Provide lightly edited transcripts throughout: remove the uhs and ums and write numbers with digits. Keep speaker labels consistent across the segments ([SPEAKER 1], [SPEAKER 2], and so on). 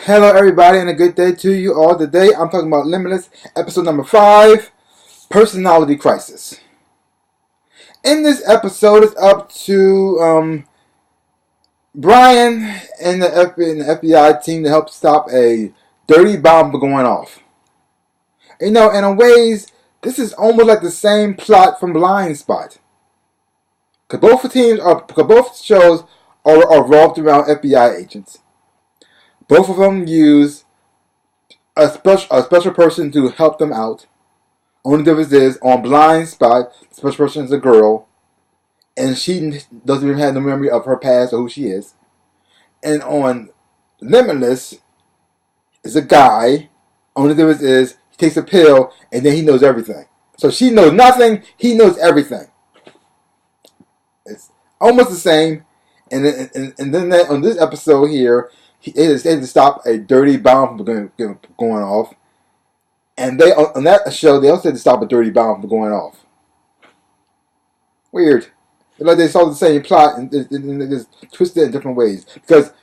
[SPEAKER 1] Hello, everybody, and a good day to you all. Today, I'm talking about Limitless, episode number 5, Personality Crisis. In this episode, it's up to Brian and the FBI team to help stop a dirty bomb from going off. You know, in a ways, this is almost like the same plot from Blind Spot. Because both shows are revolved around FBI agents. Both of them use a special person to help them out. Only difference is on Blind Spot, the special person is a girl, and she doesn't even have no memory of her past or who she is. And on Limitless is a guy. Only difference is he takes a pill and then he knows everything. So she knows nothing, he knows everything. It's almost the same. And then on this episode here, it is to stop a dirty bomb from going off. And they on that show, they also had to stop a dirty bomb from going off. Weird. It's like they saw the same plot and they just twisted it in different ways. Because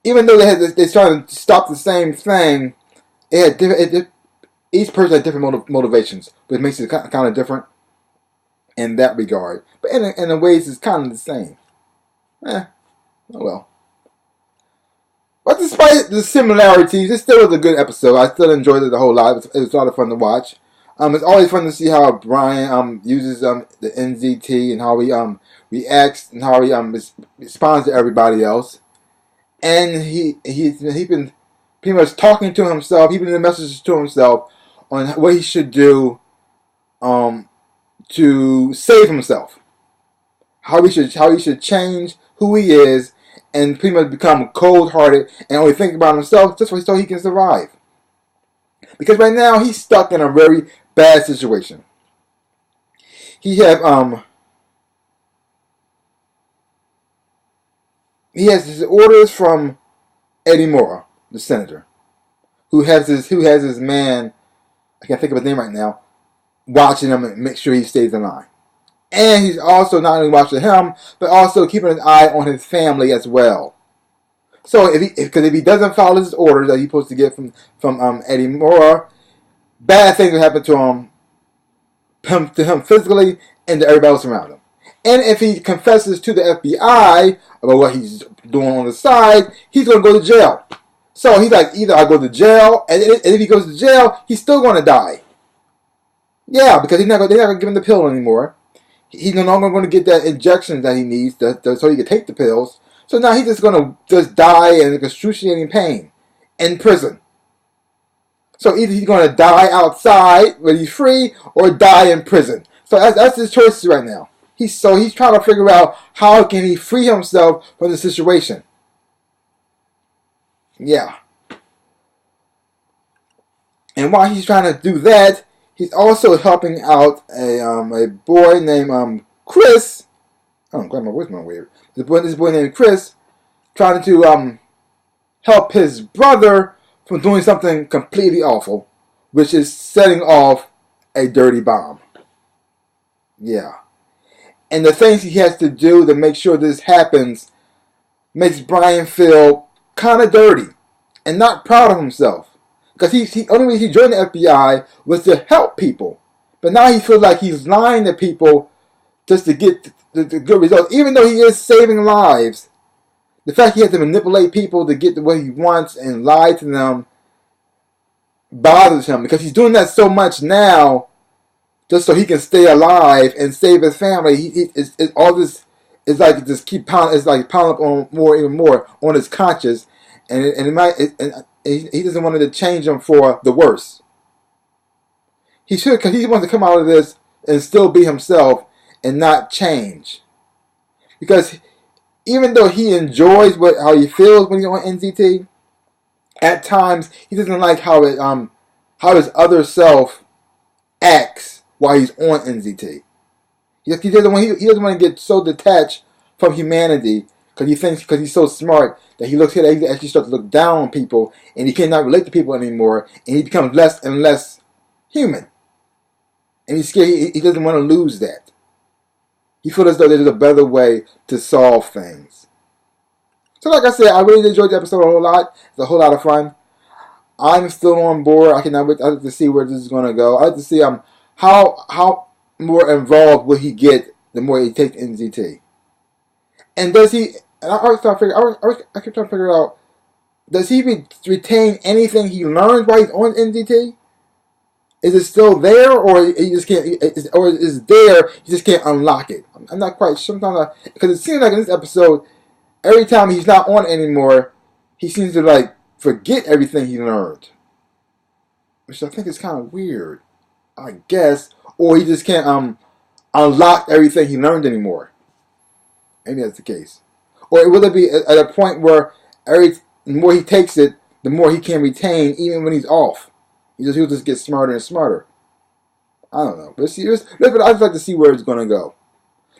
[SPEAKER 1] even though they're trying to stop the same thing, each person had different motivations, which makes it kind of different in that regard. But in a ways, it's kind of the same. Oh well. But despite the similarities, it still was a good episode. I still enjoyed it a whole lot. It was a lot of fun to watch. It's always fun to see how Brian uses the NZT and how he reacts and how he responds to everybody else. And he's been pretty much talking to himself. He's been the messages to himself on what he should do to save himself. How he should change who he is and pretty much become cold-hearted and only think about himself just so he can survive. Because right now he's stuck in a very bad situation. He has his orders from Eddie Moore, the senator, who has his man, I can't think of his name right now, watching him and make sure he stays in line. And he's also not only watching him, but also keeping an eye on his family as well. So if he doesn't follow his orders that he's supposed to get from Eddie Moore, bad things will happen to him physically and to everybody else around him. And if he confesses to the FBI about what he's doing on the side, he's going to go to jail. So he's like, either I go to jail, and if he goes to jail, he's still going to die. Yeah, because they're not going to give him the pill anymore. He's no longer going to get that injection that he needs so he can take the pills. So now he's just going to die in excruciating pain in prison. So either he's going to die outside when he's free or die in prison. So that's his choices right now. He's trying to figure out how can he free himself from the situation. Yeah. And while he's trying to do that, he's also helping out a boy named Chris. Oh, God, my voice went weird. This boy named Chris, trying to help his brother from doing something completely awful, which is setting off a dirty bomb. Yeah. And the things he has to do to make sure this happens makes Brian feel kind of dirty and not proud of himself. Because the only reason he joined the FBI was to help people. But now he feels like he's lying to people just to get the good results. Even though he is saving lives, the fact he has to manipulate people to get what he wants and lie to them bothers him. Because he's doing that so much now just so he can stay alive and save his family. All this is like just keep pounding. It's like piling up on even more on his conscience, and he doesn't want it to change him for the worse. He should, because he wants to come out of this and still be himself and not change. Because even though he enjoys how he feels when he's on NZT, at times he doesn't like how his other self acts while he's on NZT. He doesn't want to get so detached from humanity because he's so smart that he actually starts to look down on people and he cannot relate to people anymore and he becomes less and less human. And he's scared. He doesn't want to lose that. He feels as though there's a better way to solve things. So like I said, I really enjoyed the episode a whole lot. It's a whole lot of fun. I'm still on board. I cannot wait to see where this is going to go. I like to see how more involved will he get the more he takes NZT. And does he? And I always try to figure. I keep trying to figure out. Does he retain anything he learned while he's on NZT? Is it still there, or he just can't? Or is there? He just can't unlock it. I'm not quite sure. Sometimes because it seems like in this episode, every time he's not on anymore, he seems to like forget everything he learned, which I think is kind of weird. I guess, or he just can't unlock everything he learned anymore. Maybe that's the case. Or will it be at a point where the more he takes it, the more he can retain, even when he's off? He'll just get smarter and smarter. I don't know. But I'd like to see where it's going to go.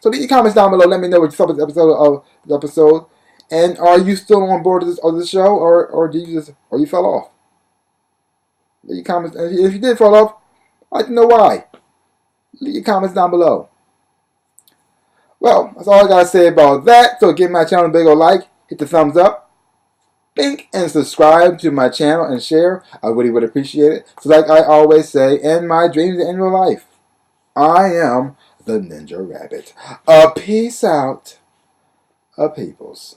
[SPEAKER 1] So leave your comments down below. Let me know what you thought of the episode. And are you still on board of this show, or did you fell off? Leave your comments. And if you did fall off, I'd like to know why. Leave your comments down below. Well, that's all I gotta say about that. So give my channel a big ol' like, hit the thumbs up, think, and subscribe to my channel and share. I really would appreciate it. So like I always say, in my dreams and in real life, I am the Ninja Rabbit. Peace out, peoples.